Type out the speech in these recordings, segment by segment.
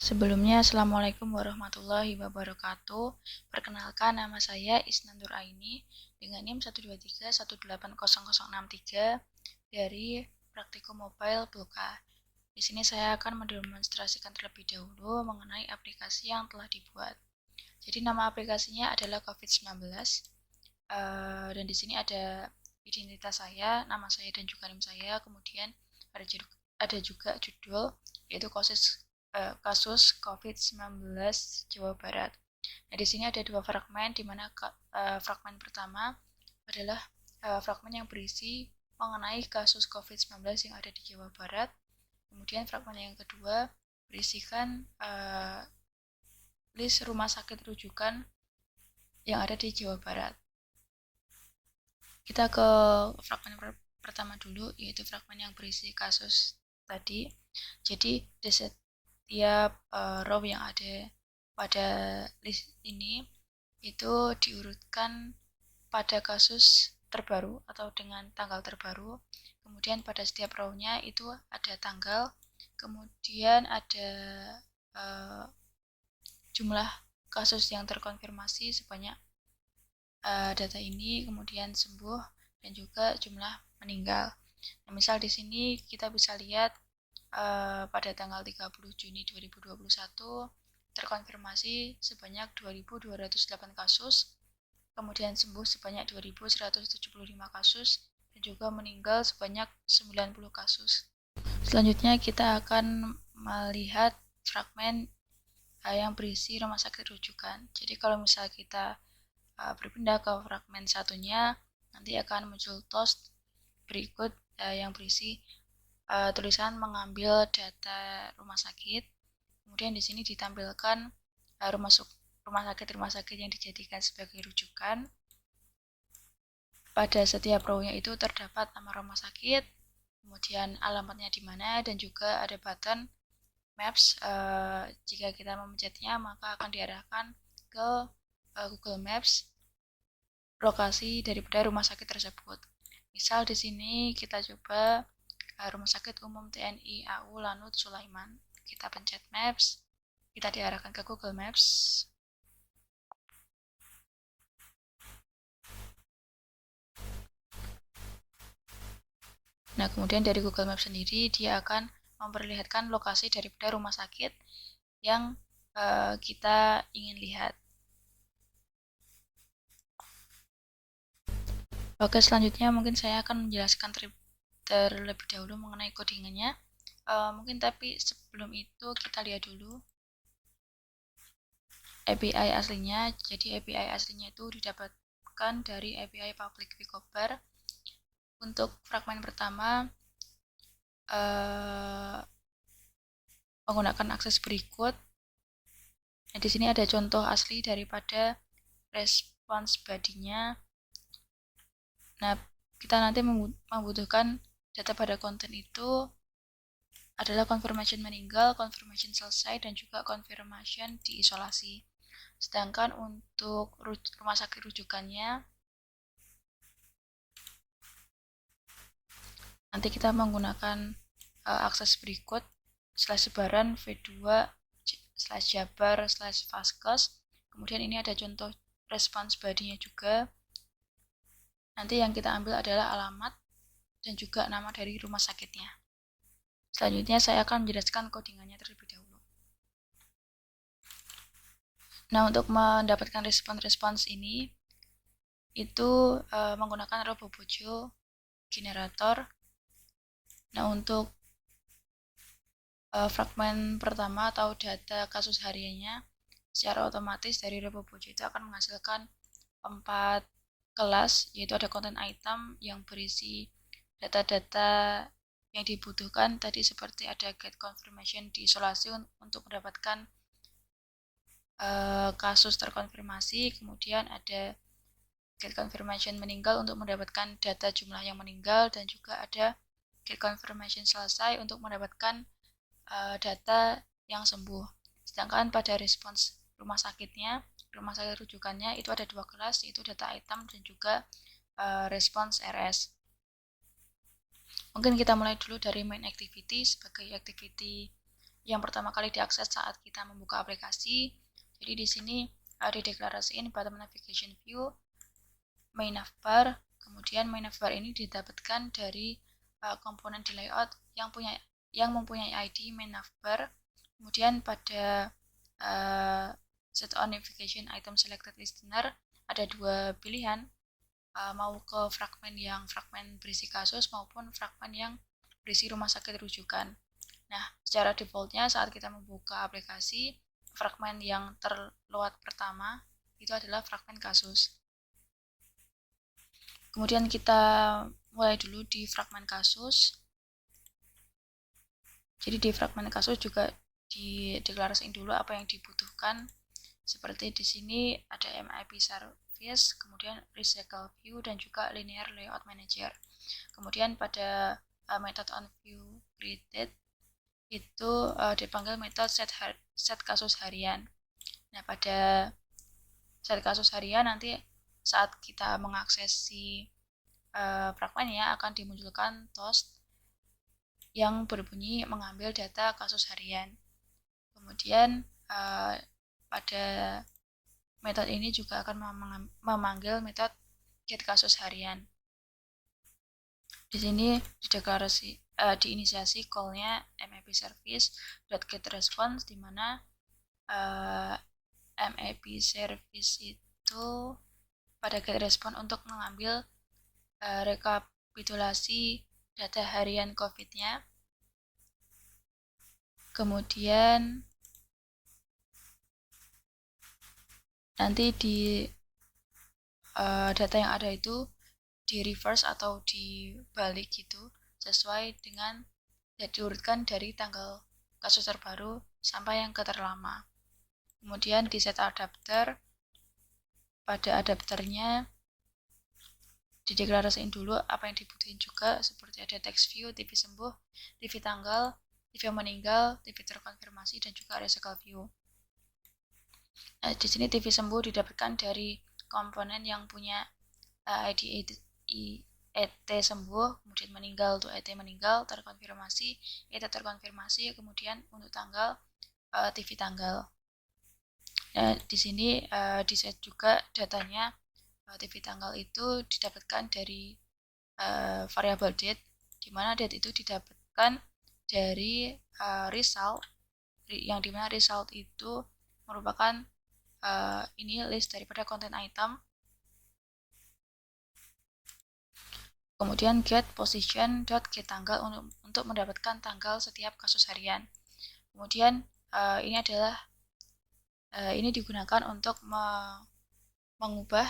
Sebelumnya, Assalamualaikum warahmatullahi wabarakatuh. Perkenalkan, nama saya Isnandur Aini dengan NIM 123180063 dari Praktikum Mobile Bulka. Di sini saya akan mendemonstrasikan terlebih dahulu mengenai aplikasi yang telah dibuat. Jadi nama aplikasinya adalah COVID-19 dan di sini ada identitas saya, nama saya dan juga NIM saya. Kemudian ada juga judul yaitu kasus COVID-19 Jawa Barat. Nah, di sini ada dua fragmen, di mana fragmen pertama adalah fragmen yang berisi mengenai kasus COVID-19 yang ada di Jawa Barat. Kemudian fragmen yang kedua berisikan list rumah sakit rujukan yang ada di Jawa Barat. Kita ke fragmen pertama dulu, yaitu fragmen yang berisi kasus tadi. Jadi di setiap row yang ada pada list ini itu diurutkan pada kasus terbaru atau dengan tanggal terbaru. Kemudian pada setiap row-nya itu ada tanggal, kemudian ada jumlah kasus yang terkonfirmasi sebanyak data ini, kemudian sembuh, dan juga jumlah meninggal. Nah, misal di sini kita bisa lihat pada tanggal 30 Juni 2021 terkonfirmasi sebanyak 2.208 kasus, kemudian sembuh sebanyak 2.175 kasus, dan juga meninggal sebanyak 90 kasus. Selanjutnya kita akan melihat fragmen yang berisi rumah sakit rujukan. Jadi kalau misal kita berpindah ke fragmen satunya, nanti akan muncul toast berikut yang berisi tulisan mengambil data rumah sakit. Kemudian di sini ditampilkan rumah sakit yang dijadikan sebagai rujukan. Pada setiap row-nya itu terdapat nama rumah sakit, kemudian alamatnya di mana, dan juga ada button Maps. Jika kita memencetnya, maka akan diarahkan ke Google Maps lokasi daripada rumah sakit tersebut. Misal di sini kita coba Rumah Sakit Umum TNI AU Lanut Sulaiman. Kita pencet Maps, kita diarahkan ke Google Maps. Nah, kemudian dari Google Maps sendiri dia akan memperlihatkan lokasi daripada rumah sakit yang kita ingin lihat. Oke, selanjutnya mungkin saya akan menjelaskan terlebih dahulu mengenai codingannya. Mungkin tapi sebelum itu kita lihat dulu API aslinya. Jadi API aslinya itu didapatkan dari API Public Picobar. Untuk fragmen pertama menggunakan akses berikut. Nah, di sini ada contoh asli daripada response body-nya. Nah, kita nanti membutuhkan data pada konten itu adalah confirmation meninggal, confirmation selesai, dan juga confirmation diisolasi. Sedangkan untuk rumah sakit rujukannya, nanti kita menggunakan akses berikut /sebaran v2/jabar/vaskes. Kemudian ini ada contoh response body-nya juga. Nanti yang kita ambil adalah alamat dan juga nama dari rumah sakitnya. Selanjutnya saya akan menjelaskan codingannya terlebih dahulu. Nah, untuk mendapatkan respons-respons ini itu menggunakan RoboBojo generator. Nah, untuk fragmen pertama atau data kasus hariannya secara otomatis dari RoboBojo itu akan menghasilkan 4 kelas, yaitu ada content item yang berisi data-data yang dibutuhkan tadi, seperti ada get confirmation diisolasi untuk mendapatkan kasus terkonfirmasi, kemudian ada get confirmation meninggal untuk mendapatkan data jumlah yang meninggal, dan juga ada get confirmation selesai untuk mendapatkan data yang sembuh. Sedangkan pada respons rumah sakitnya, rumah sakit rujukannya itu ada 2 kelas, yaitu data item dan juga response RS. Mungkin kita mulai dulu dari main activity. Sebagai activity yang pertama kali diakses saat kita membuka aplikasi. Jadi di sini dideklarasiin bottom navigation view, main navbar. Kemudian main navbar ini didapatkan dari komponen di layout yang mempunyai ID main navbar. Kemudian pada set on navigation item selected listener ada dua pilihan, mau ke fragmen berisi kasus maupun fragmen yang berisi rumah sakit rujukan. Nah, secara defaultnya saat kita membuka aplikasi, fragmen yang terload pertama itu adalah fragmen kasus. Kemudian kita mulai dulu di fragmen kasus. Jadi di fragmen kasus juga dideklarasiin dulu apa yang dibutuhkan. Seperti di sini ada MIP service, kemudian recycle view dan juga linear layout manager. Kemudian pada method on view created itu dipanggil metode set kasus harian. Nah, pada set kasus harian nanti saat kita mengakses si fragmen ya akan dimunculkan toast yang berbunyi mengambil data kasus harian. Kemudian pada metode ini juga akan memanggil metode get kasus harian. Di sini diinisiasi call-nya map service.getResponse, di mana map service itu pada getResponse untuk mengambil rekapitulasi data harian COVID-nya. Kemudian nanti di data yang ada itu di reverse atau dibalik gitu sesuai dengan diurutkan dari tanggal kasus terbaru sampai yang terlama. Kemudian di set adapter, pada adapternya dideklarasiin dulu apa yang dibutuhin juga, seperti ada text view, TV sembuh, TV tanggal, TV meninggal, TV terkonfirmasi, dan juga recycle view. Nah, di sini TV sembuh didapatkan dari komponen yang punya ID ET sembuh, kemudian meninggal untuk ET meninggal, terkonfirmasi, ET terkonfirmasi, kemudian untuk tanggal TV tanggal. Nah, di sini di set juga datanya TV tanggal itu didapatkan dari variabel date, di mana date itu didapatkan dari result, yang dimana result itu merupakan ini list daripada konten item. Kemudian get position get tanggal untuk mendapatkan tanggal setiap kasus harian. Kemudian ini adalah ini digunakan untuk mengubah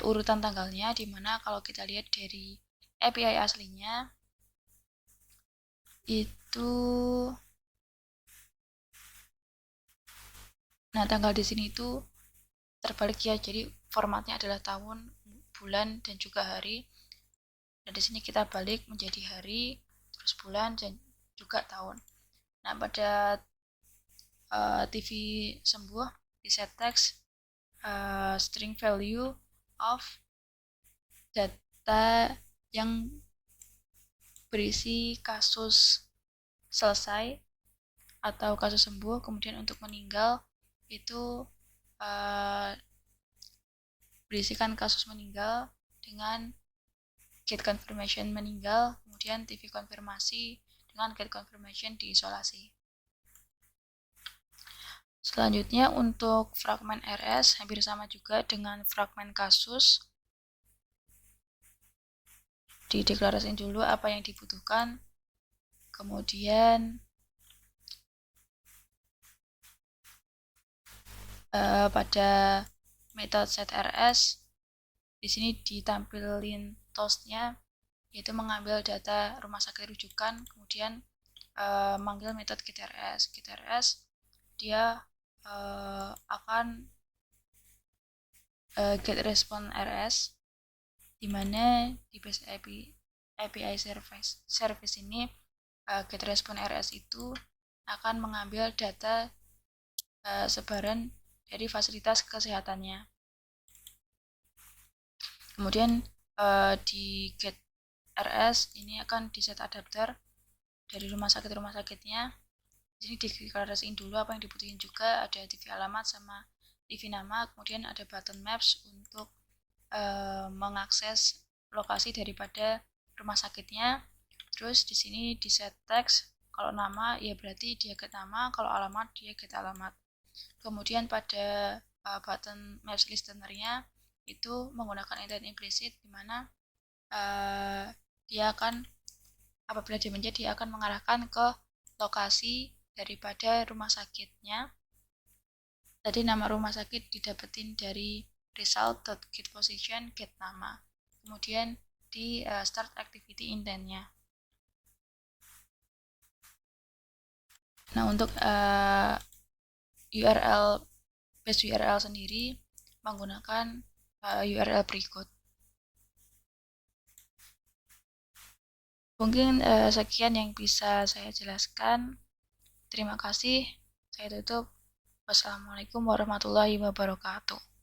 urutan tanggalnya, dimana kalau kita lihat dari API aslinya itu, nah tanggal di sini itu terbalik ya, jadi formatnya adalah tahun, bulan, dan juga hari. Dan di sini kita balik menjadi hari, terus bulan, dan juga tahun. Nah, pada TV sembuh di set text string value of data yang berisi kasus selesai atau kasus sembuh. Kemudian untuk meninggal itu berisikan kasus meninggal dengan get confirmation meninggal, kemudian TV konfirmasi dengan get confirmation diisolasi. Selanjutnya untuk fragmen RS hampir sama juga dengan fragmen kasus. Dideklarasiin dulu apa yang dibutuhkan. Kemudian pada metode setRS di sini ditampilin toastnya, yaitu mengambil data rumah sakit rujukan, kemudian manggil metode getRS. getRS dia akan get response RS, di mana di base API service ini get response RS itu akan mengambil data sebaran dari fasilitas kesehatannya. Kemudian di get RS ini akan di set adapter dari rumah sakitnya. Jadi dideklarasiin dulu apa yang dibutuhin juga, ada TV alamat sama TV nama, kemudian ada button maps untuk mengakses lokasi daripada rumah sakitnya. Terus di sini di set text, kalau nama ya berarti dia get nama, kalau alamat dia get alamat. Kemudian pada button maps listener-nya itu menggunakan intent implicit, di mana dia akan apabila dia mencet, dia akan mengarahkan ke lokasi daripada rumah sakitnya. Tadi nama rumah sakit didapetin dari result.get position get nama. Kemudian di start activity intentnya. Nah, untuk URL base URL sendiri menggunakan URL berikut. Mungkin sekian yang bisa saya jelaskan. Terima kasih. Saya tutup. Wassalamualaikum warahmatullahi wabarakatuh.